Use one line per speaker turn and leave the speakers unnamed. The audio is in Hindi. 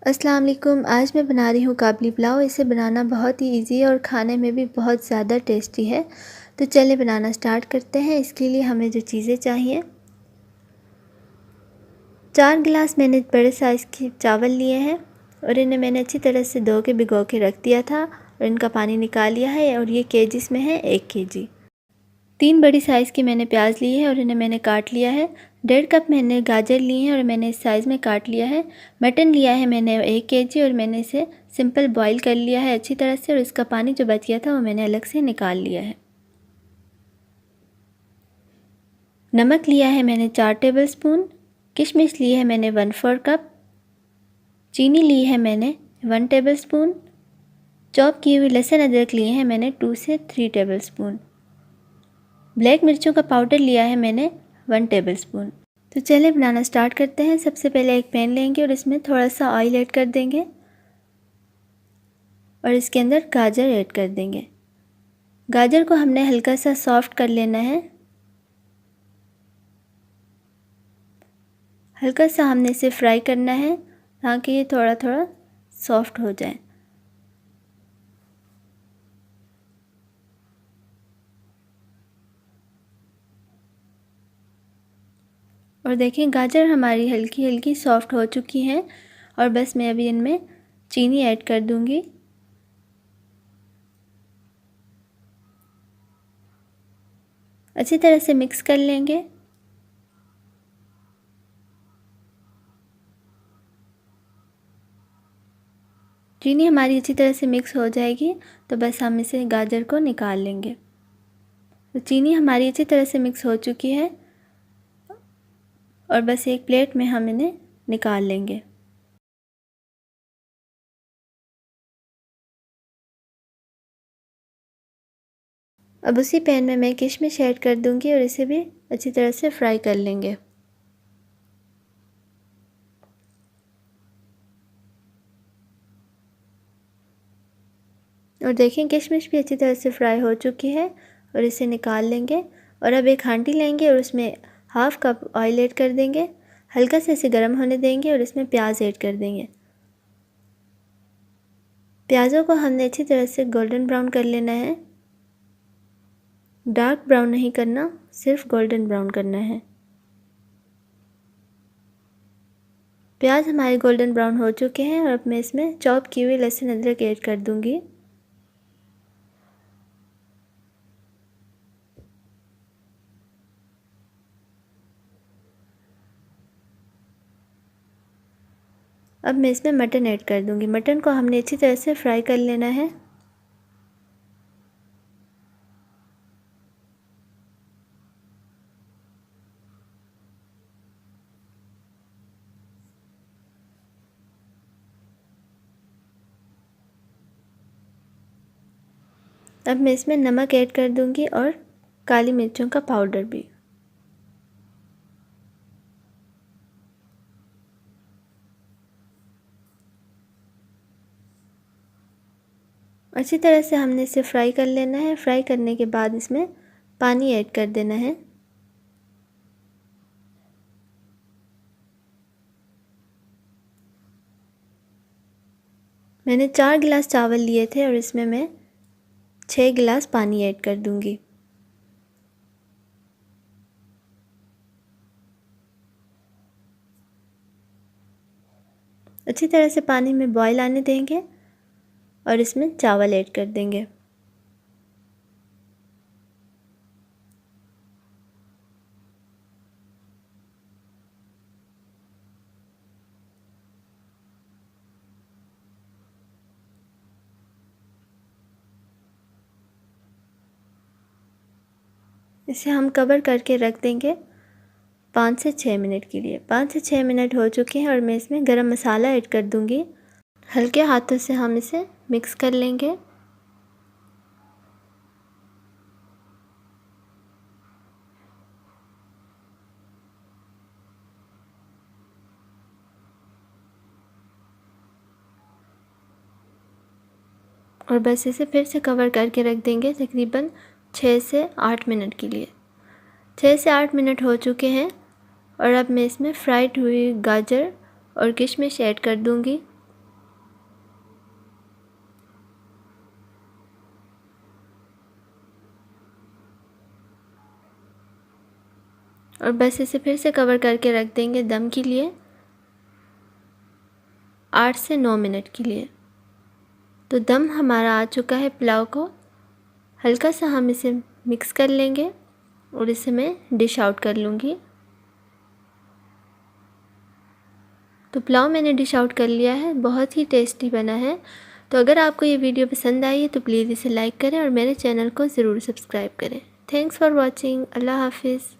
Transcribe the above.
अस्सलाम वालेकुम। आज मैं बना रही हूँ काबली पुलाव। इसे बनाना बहुत ही इजी है और खाने में भी बहुत ज़्यादा टेस्टी है। तो चलिए बनाना स्टार्ट करते हैं। इसके लिए हमें जो चीज़ें चाहिए, 4 गिलास मैंने बड़े साइज़ के चावल लिए हैं और इन्हें मैंने अच्छी तरह से धो के भिगो के रख दिया था और इनका पानी निकाल लिया है। और ये केजीस में है 1 केजी। 3 बड़ी साइज़ की मैंने प्याज ली है और इन्हें मैंने काट लिया है। 1.5 कप मैंने गाजर लिए हैं और मैंने इस साइज़ में काट लिया है। मटन लिया है मैंने 1 केजी और मैंने इसे सिंपल बॉईल कर लिया है अच्छी तरह से और इसका पानी जो बच गया था वो मैंने अलग से निकाल लिया है। नमक लिया है मैंने 4 टेबलस्पून। किशमिश ली है मैंने 1/4 कप। चीनी ली है मैंने 1 टेबलस्पून। चॉप किए हुए लहसुन अदरक लिए हैं मैंने 2 से 3 टेबलस्पून। ब्लैक मिर्चों का पाउडर लिया है मैंने 1 टेबलस्पून। तो चलिए बनाना स्टार्ट करते हैं। सबसे पहले एक पैन लेंगे और इसमें थोड़ा सा ऑयल ऐड कर देंगे और इसके अंदर गाजर ऐड कर देंगे। गाजर को हमने हल्का सा सॉफ्ट कर लेना है। हल्का सा हमने इसे फ्राई करना है ताकि ये थोड़ा थोड़ा सॉफ्ट हो जाए। और देखें गाजर हमारी हल्की हल्की सॉफ्ट हो चुकी है और बस मैं अभी इनमें चीनी ऐड कर दूंगी। अच्छी तरह से मिक्स कर लेंगे। चीनी हमारी अच्छी तरह से मिक्स हो जाएगी तो बस हम इसे गाजर को निकाल लेंगे। तो चीनी हमारी अच्छी तरह से मिक्स हो चुकी है और बस एक प्लेट में हम इन्हें निकाल लेंगे। अब उसी पैन में मैं किशमिश ऐड कर दूंगी और इसे भी अच्छी तरह से फ्राई कर लेंगे। और देखें किशमिश भी अच्छी तरह से फ्राई हो चुकी है और इसे निकाल लेंगे। और अब एक हांडी लेंगे और उसमें हाफ़ कप ऑयल ऐड कर देंगे। हल्का से इसे गर्म होने देंगे और इसमें प्याज ऐड कर देंगे। प्याज़ों को हमने अच्छी तरह से गोल्डन ब्राउन कर लेना है। डार्क ब्राउन नहीं करना, सिर्फ गोल्डन ब्राउन करना है। प्याज हमारे गोल्डन ब्राउन हो चुके हैं और अब मैं इसमें चॉप की हुई लहसुन अदरक ऐड कर दूंगी। अब मैं इसमें मटन ऐड कर दूंगी। मटन को हमने अच्छी तरह से फ्राई कर लेना है। अब मैं इसमें नमक ऐड कर दूंगी और काली मिर्चों का पाउडर भी। अच्छी तरह से हमने इसे फ्राई कर लेना है। फ्राई करने के बाद इसमें पानी ऐड कर देना है। मैंने 4 गिलास चावल लिए थे और इसमें मैं 6 गिलास पानी ऐड कर दूंगी। अच्छी तरह से पानी में बॉईल आने देंगे और इसमें चावल ऐड कर देंगे। इसे हम कवर करके रख देंगे 5 से 6 मिनट के लिए। 5 से 6 मिनट हो चुके हैं और मैं इसमें गरम मसाला ऐड कर दूंगी। हल्के हाथों से हम इसे मिक्स कर लेंगे। और बस इसे फिर से कवर करके रख देंगे तकरीबन 6 से 8 मिनट के लिए। 6 से 8 मिनट हो चुके हैं और अब मैं इसमें फ्राइड हुई गाजर और किशमिश ऐड कर दूंगी। और बस इसे फिर से कवर करके रख देंगे दम के लिए 8 से 9 मिनट के लिए। तो दम हमारा आ चुका है पुलाव को। हल्का सा हम इसे मिक्स कर लेंगे और इसे मैं डिश आउट कर लूँगी। तो पुलाव मैंने डिश आउट कर लिया है, बहुत ही टेस्टी बना है। तो अगर आपको ये वीडियो पसंद आई है तो प्लीज़ इसे लाइक करें और मेरे चैनल को ज़रूर सब्सक्राइब करें। Thanks for watching. अल्लाह हाफिज़।